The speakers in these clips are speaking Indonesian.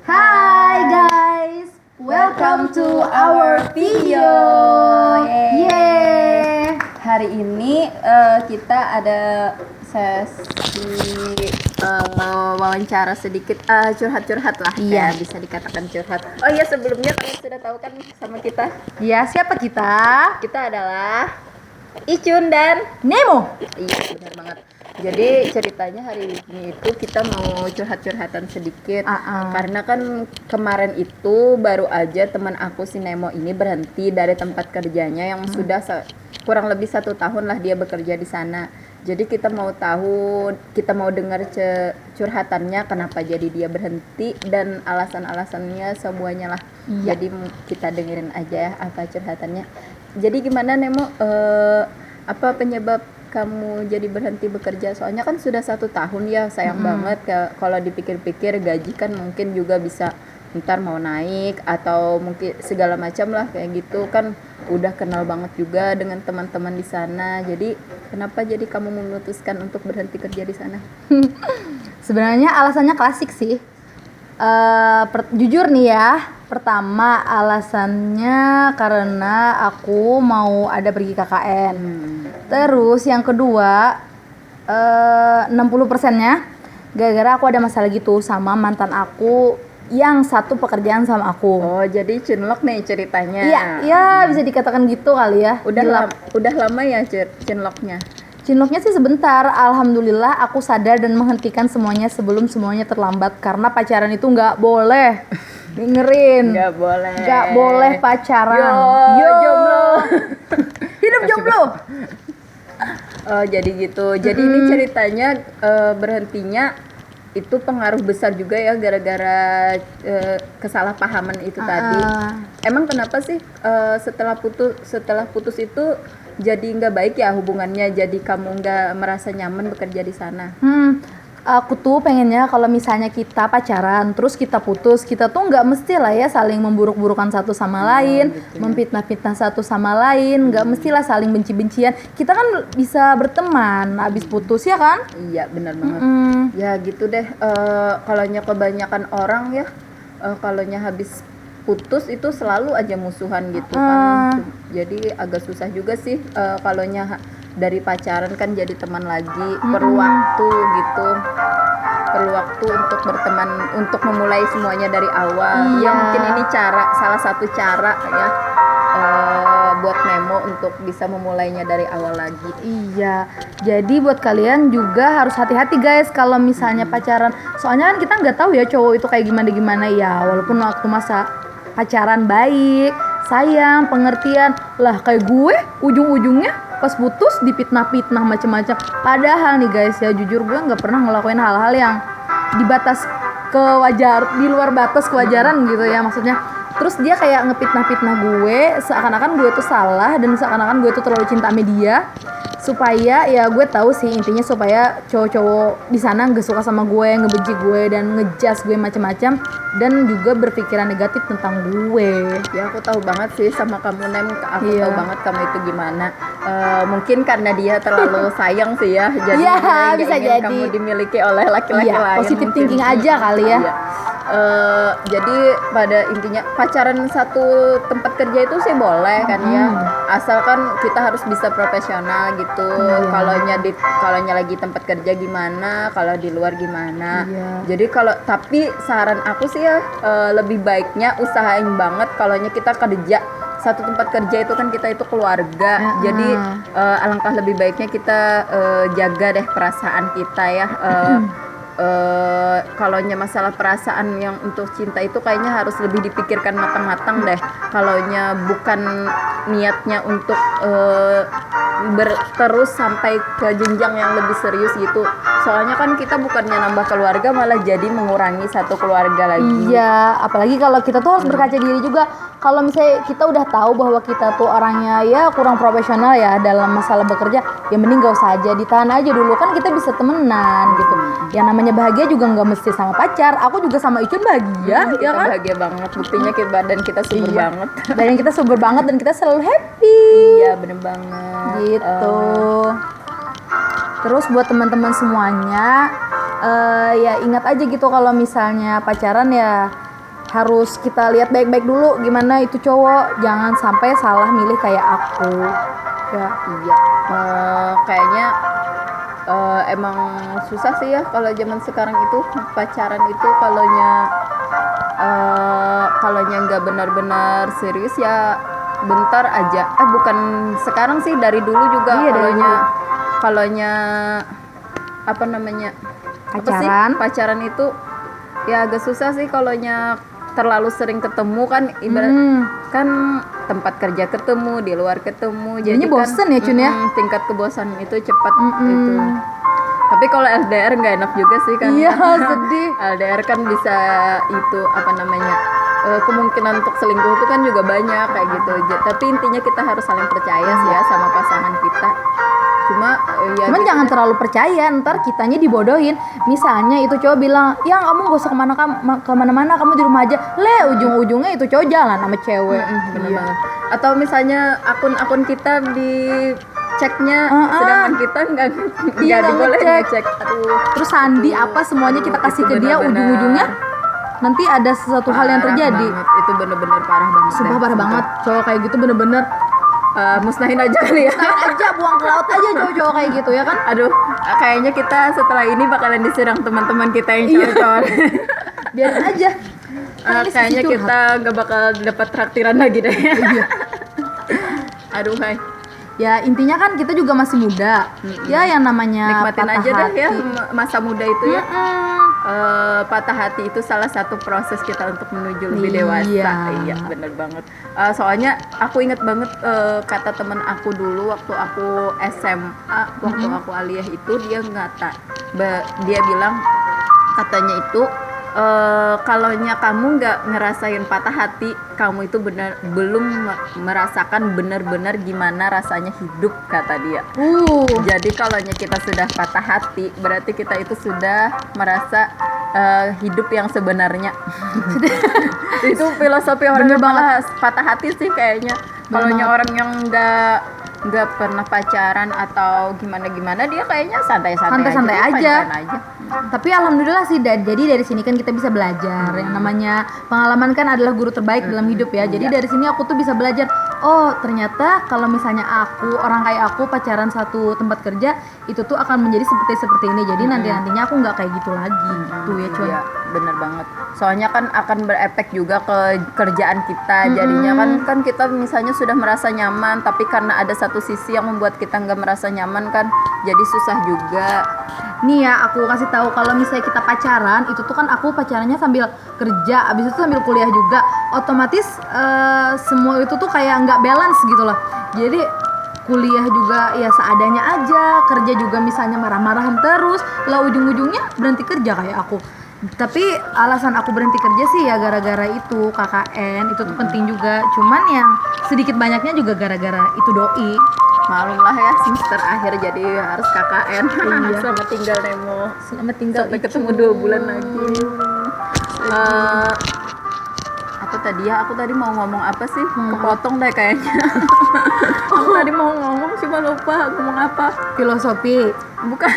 Hai guys, welcome to our video. Yeay. Hari ini kita ada sesi wawancara sedikit, curhat-curhat lah. Iya. Ya, bisa dikatakan curhat. Oh iya, sebelumnya kalian sudah tahu kan sama kita? Ya, siapa kita? Kita adalah Icun dan Nemo. iya, benar banget. Jadi ceritanya hari ini itu kita mau curhat-curhatan sedikit. Karena kan kemarin itu baru aja teman aku si Nemo ini berhenti dari tempat kerjanya yang sudah kurang lebih 1 tahun lah dia bekerja di sana. Jadi kita mau tahu, kita mau dengar curhatannya kenapa jadi dia berhenti dan alasan-alasannya semuanya lah. Iya. Jadi kita dengerin aja ya apa curhatannya. Jadi gimana Nemo, apa penyebab kamu jadi berhenti bekerja? Soalnya kan sudah 1 tahun ya, sayang banget kalau dipikir-pikir gaji kan mungkin juga bisa ntar mau naik atau mungkin segala macam lah kayak gitu kan, udah kenal banget juga dengan teman-teman di sana. Jadi kenapa jadi kamu memutuskan untuk berhenti kerja di sana? Sebenarnya alasannya klasik sih. Jujur nih ya, pertama alasannya karena aku mau ada pergi KKN. Terus yang kedua 60%-nya gara-gara aku ada masalah gitu sama mantan aku yang satu pekerjaan sama aku. Oh, jadi cinlok nih ceritanya. Iya, ya bisa dikatakan gitu kali ya. Udah lama ya cinloknya? Cinloknya sih sebentar. Alhamdulillah aku sadar dan menghentikan semuanya sebelum semuanya terlambat. Karena pacaran itu nggak boleh. Dengerin. Nggak boleh pacaran. Yo, jomblo. Hidup jomblo. Oh, jadi gitu. Jadi ini ceritanya berhentinya itu pengaruh besar juga ya gara-gara kesalahpahaman itu tadi. Emang kenapa sih setelah putus itu jadi nggak baik ya hubungannya? Jadi kamu nggak merasa nyaman bekerja di sana? Aku tuh pengennya kalau misalnya kita pacaran terus kita putus, kita tuh nggak mesti lah ya saling memburuk-burukan satu sama lain, gitu ya. memfitnah-fitnah satu sama lain, nggak mestilah saling benci-bencian. Kita kan bisa berteman abis putus ya kan? Iya, benar banget. Ya gitu deh. Kalonya kebanyakan orang ya, kalonya habis putus itu selalu aja musuhan gitu kan. Jadi agak susah juga sih kalonya dari pacaran kan jadi teman lagi. Perlu waktu gitu. Perlu waktu untuk berteman, untuk memulai semuanya dari awal. Iya. Ya mungkin ini salah satu cara ya buat Nemo untuk bisa memulainya dari awal lagi. Iya, jadi buat kalian juga harus hati-hati guys kalau misalnya pacaran. Soalnya kan kita nggak tahu ya cowok itu kayak gimana ya. Walaupun waktu masa pacaran baik, sayang, pengertian. Lah kayak gue ujung-ujungnya pas putus dipitnah-pitnah macam-macam. Padahal nih guys ya, jujur gue nggak pernah ngelakuin hal-hal yang di luar batas kewajaran gitu ya maksudnya. Terus dia kayak ngepitnah-pitnah gue, seakan-akan gue tuh salah dan seakan-akan gue tuh terlalu cinta sama dia. Supaya ya gue tahu sih intinya supaya cowok-cowok di sana nggak suka sama gue, ngebenci gue dan ngejudge gue macam-macam dan juga berpikiran negatif tentang gue. Ya aku tahu banget sih sama kamu Nem, aku Iya. tahu banget kamu itu gimana. Mungkin karena dia terlalu sayang sih ya, jadi Iya, dia nggak bisa ingin jadi. kamu dimiliki oleh laki-laki Iya, lain. positive mungkin. thinking aja kali ya. Iya. Jadi pada intinya pacaran satu tempat kerja itu sih boleh kan ya, asalkan kita harus bisa profesional gitu. Iya. Kalonya lagi tempat kerja gimana, kalau di luar gimana. Iya. Jadi tapi saran aku sih ya lebih baiknya usahain banget kalonya kita kerja satu tempat kerja itu kan kita itu keluarga. Jadi alangkah lebih baiknya kita jaga deh perasaan kita ya. Kalonya masalah perasaan yang untuk cinta itu kayaknya harus lebih dipikirkan matang-matang deh. Kalonya bukan niatnya untuk terus sampai ke jenjang yang lebih serius gitu. Soalnya kan kita bukannya nambah keluarga, malah jadi mengurangi satu keluarga lagi. Iya, apalagi kalau kita tuh harus berkaca diri juga. Kalau misalnya kita udah tahu bahwa kita tuh orangnya ya kurang profesional ya dalam masalah bekerja, ya mending gak usah aja, ditahan aja dulu, kan kita bisa temenan gitu. Yang namanya bahagia juga nggak mesti sama pacar. Aku juga sama Icun bahagia, Kita ya kan? bahagia banget, buktinya badan kita subur Iya. banget. Badan kita subur banget dan kita selalu happy. Iya, bener banget. Gitu. Terus buat teman-teman semuanya, ya ingat aja gitu kalau misalnya pacaran ya harus kita lihat baik-baik dulu gimana itu cowok, jangan sampai salah milih kayak aku ya. Iya, kayaknya emang susah sih ya kalau zaman sekarang itu pacaran itu kalonya nggak benar-benar serius ya bentar aja. Bukan sekarang sih, dari dulu juga Iya, dari kalonya apa namanya pacaran itu ya agak susah sih kalonya terlalu sering ketemu kan, ibarat kan tempat kerja ketemu, di luar ketemu, jadinya kan, bosen ya Cun ya. tingkat kebosanan itu cepat itu. Tapi kalau LDR nggak enak juga sih kan. Iya, sedih. LDR kan bisa itu apa namanya, kemungkinan untuk selingkuh itu kan juga banyak kayak gitu. Tapi intinya kita harus saling percaya sih ya sama pasangan kita. Cuman gitu jangan terlalu percaya, ntar kitanya dibodohin. Misalnya itu cowok bilang, ya kamu gak usah kemana-mana, kamu di rumah aja. Ujung-ujungnya itu cowok jalan sama cewek. Bener banget. Atau misalnya akun-akun kita di ceknya, sedangkan kita nggak diboleh ngecek. Terus sandi apa semuanya kita kasih ke dia, ujung-ujungnya nanti ada sesuatu hal yang terjadi. Itu bener-bener parah banget. Sumpah parah banget, cowok kayak gitu bener-bener musnahin aja kali ya. Buang ke laut aja cowok-cowok kayak gitu ya kan. Aduh, kayaknya kita setelah ini bakalan diserang teman-teman kita yang cowok-cowok. Biarin aja. Kayaknya kita nggak bakal dapat traktiran lagi deh. Aduh, hai. Ya intinya kan kita juga masih muda. Ya yang namanya nikmatin patah aja hati. Deh ya masa muda itu ya. Patah hati itu salah satu proses kita untuk menuju lebih dewasa. Iya, bener banget. Soalnya aku inget banget kata temen aku dulu waktu aku SMA, waktu aku aliyah itu dia bilang katanya itu kalonya kamu nggak ngerasain patah hati, kamu itu belum merasakan benar-benar gimana rasanya hidup, kata dia. Jadi kalonya kita sudah patah hati, berarti kita itu sudah merasa hidup yang sebenarnya. Itu filosofi orang yang patah hati sih kayaknya. Kalonya orang yang nggak pernah pacaran atau gimana dia kayaknya santai-santai aja. Tapi alhamdulillah sih, jadi dari sini kan kita bisa belajar. Yang namanya pengalaman kan adalah guru terbaik dalam hidup ya. Jadi dari sini aku tuh bisa belajar, oh ternyata kalau misalnya orang kayak aku pacaran satu tempat kerja, itu tuh akan menjadi seperti ini. Jadi nantinya aku nggak kayak gitu lagi gitu ya cuy. Iya, bener banget. Soalnya kan akan berefek juga ke kerjaan kita. Jadinya kan kita misalnya sudah merasa nyaman, tapi karena ada satu sisi yang membuat kita nggak merasa nyaman kan, jadi susah juga. Nih ya, aku kasih tahu kalau misalnya kita pacaran, itu tuh kan aku pacarannya sambil kerja, abis itu sambil kuliah juga. Otomatis semua itu tuh kayak nggak balance gitu loh. Jadi kuliah juga ya seadanya aja, kerja juga misalnya marah-marahan terus, lah ujung-ujungnya berhenti kerja kayak aku. Tapi alasan aku berhenti kerja sih ya gara-gara itu KKN, itu tuh penting juga. Cuman yang sedikit banyaknya juga gara-gara itu doi. Malum lah ya, semester akhir jadi harus KKN. Selamat tinggal Nemo. Selamat tinggal. Sampai ketemu 2 bulan lagi. Apa tadi ya? Aku tadi mau ngomong apa sih? Kepotong deh kayaknya. Aku tadi mau ngomong cuma lupa ngomong apa. Filosofi. Bukan.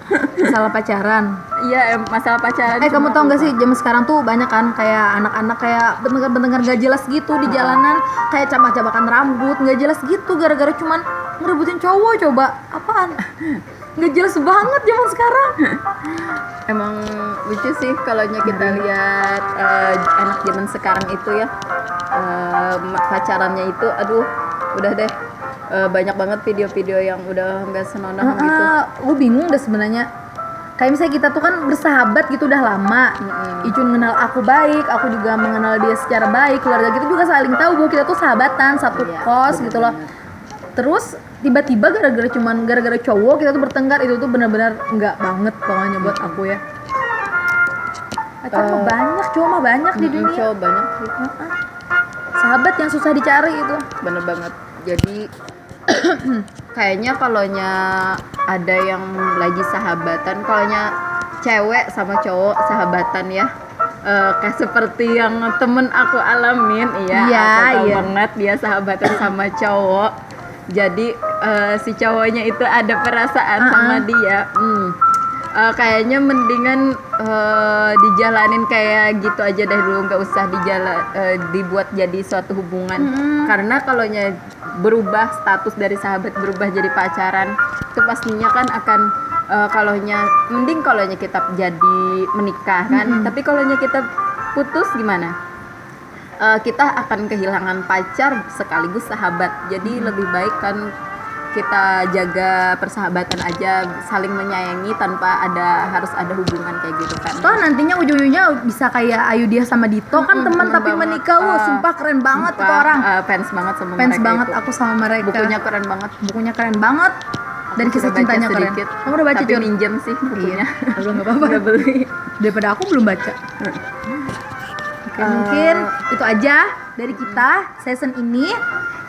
Masalah pacaran. Iya, masalah pacaran. Kamu tau gak sih zaman sekarang tuh banyak kan kayak anak-anak kayak bentengar-bentengar gak jelas gitu di jalanan, kayak cabak-cabakan rambut gak jelas gitu gara-gara cuman ngerebutin cowok. Coba apaan? Gak jelas banget zaman sekarang. Emang lucu sih kalau kita lihat anak zaman sekarang itu ya, pacarannya itu aduh udah deh. Banyak banget video-video yang udah nggak senonoh gitu. Gue bingung deh sebenarnya. Kayak misalnya kita tuh kan bersahabat gitu udah lama. Icun kenal aku baik, aku juga mengenal dia secara baik. Keluarga kita juga saling tahu bahwa kita tuh sahabatan, satu kos gitu loh. Terus tiba-tiba gara-gara cowok kita tuh bertengkar, itu tuh benar-benar nggak banget pokoknya buat aku ya. Pacar banyak, cowok mah banyak di dunia. Cowok banyak sih. Sahabat yang susah dicari itu. Bener banget. Jadi kayaknya kalonya ada yang lagi sahabatan, kalonya cewek sama cowok sahabatan ya, kayak seperti yang temen aku alamin, aku tahu banget dia sahabatan sama cowok. Jadi si cowoknya itu ada perasaan sama dia. Kayaknya mendingan dijalanin kayak gitu aja deh dulu, nggak usah dibuat jadi suatu hubungan. Karena kalaunya berubah status dari sahabat berubah jadi pacaran, itu pastinya kan akan mending kalaunya kita jadi menikah kan. Tapi kalaunya kita putus gimana? Kita akan kehilangan pacar sekaligus sahabat. Jadi lebih baik kan kita jaga persahabatan aja, saling menyayangi tanpa harus ada hubungan kayak gitu kan. Toh nantinya ujung-ujungnya bisa kayak Ayu dia sama Dito kan teman tapi banget. menikah. Wah, sumpah keren banget tuh orang. Fans banget sama Fans mereka banget itu. aku sama mereka. Bukunya keren banget. Bukunya keren banget. Dan Aku kisah udah baca cintanya keren. sedikit. Kamu udah baca Tapi Jor? minjem sih bukunya. Udah nggak apa-apa. Nggak beli. Daripada aku belum baca. Oke, mungkin itu aja dari kita season ini.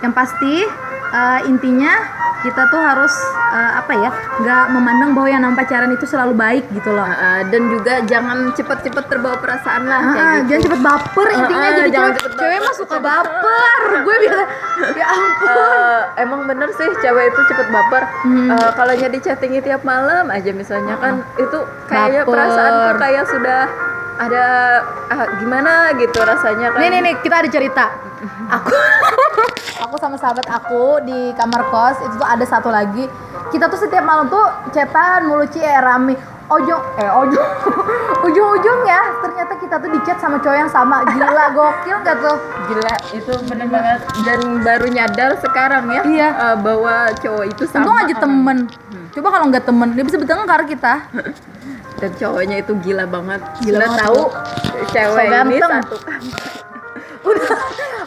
Yang pasti intinya kita tuh harus nggak memandang bahwa yang namanya pacaran itu selalu baik gitu loh. Dan juga jangan cepet-cepet terbawa perasaan lah kayak gitu. Jangan cepet baper intinya. Jadi jangan cewek, cepet cewek mah suka baper. Gue biasa ya ampun. Emang bener sih cewek itu cepet baper. Kalau di chattingnya tiap malam aja misalnya kan itu kayaknya Baper. perasaan tuh kayak sudah ada gimana gitu rasanya kan. Nih kita ada cerita. Aku sama sahabat aku di kamar kos itu tuh ada satu lagi. Kita tuh setiap malam tuh chatan mulu rame. Ujung-ujungnya ternyata kita tuh di chat sama cowok yang sama. Gila, gokil nggak tuh? Gila, itu bener banget. Dan baru nyadar sekarang ya. Iya. Bahwa cowok itu sama. Untung aja temen. Coba kalau nggak temen dia bisa bertengkar kita. Dan cowoknya itu gila banget. Gila Udah banget tahu tuh. cewek So ini ganteng. satu kamar.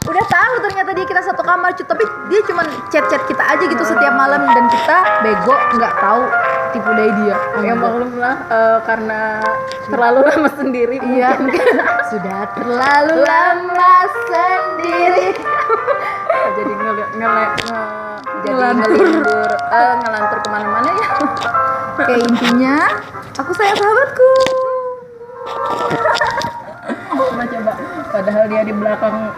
Udah tahu ternyata kita satu kamar tapi dia cuma chat kita aja gitu setiap malam dan kita bego nggak tahu tipu daya dia. Ya maklum lah, karena terlalu lama sendiri. Iya, sudah terlalu lama sendiri. Jadi Ngelantur. ngelantur kemana-mana ya. Oke, intinya aku sayang sahabatku. Coba padahal dia di belakang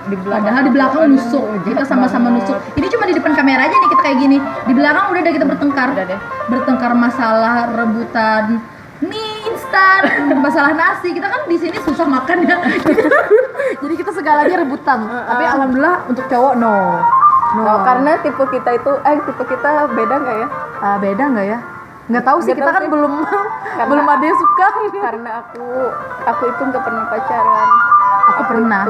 nusuk. Kita sama-sama nusuk. Ini cuma di depan kamera aja nih kita kayak gini. Di belakang udah kita bertengkar. Udah deh. Bertengkar masalah rebutan mie instan, masalah nasi. Kita kan di sini susah makan ya. Jadi kita segalanya rebutan. Tapi alhamdulillah untuk cowok no. Karena tipe kita beda nggak ya? Beda nggak ya? Nggak tahu sih, Nggak kita tahu kan sih. belum ada yang suka. Karena aku itu nggak pernah pacaran. Aku pernah.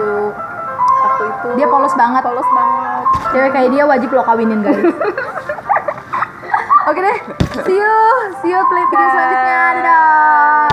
Aku itu Dia polos banget. Cewek kayak dia wajib lo kawinin guys. Oke deh, see you play video selanjutnya. Dadah.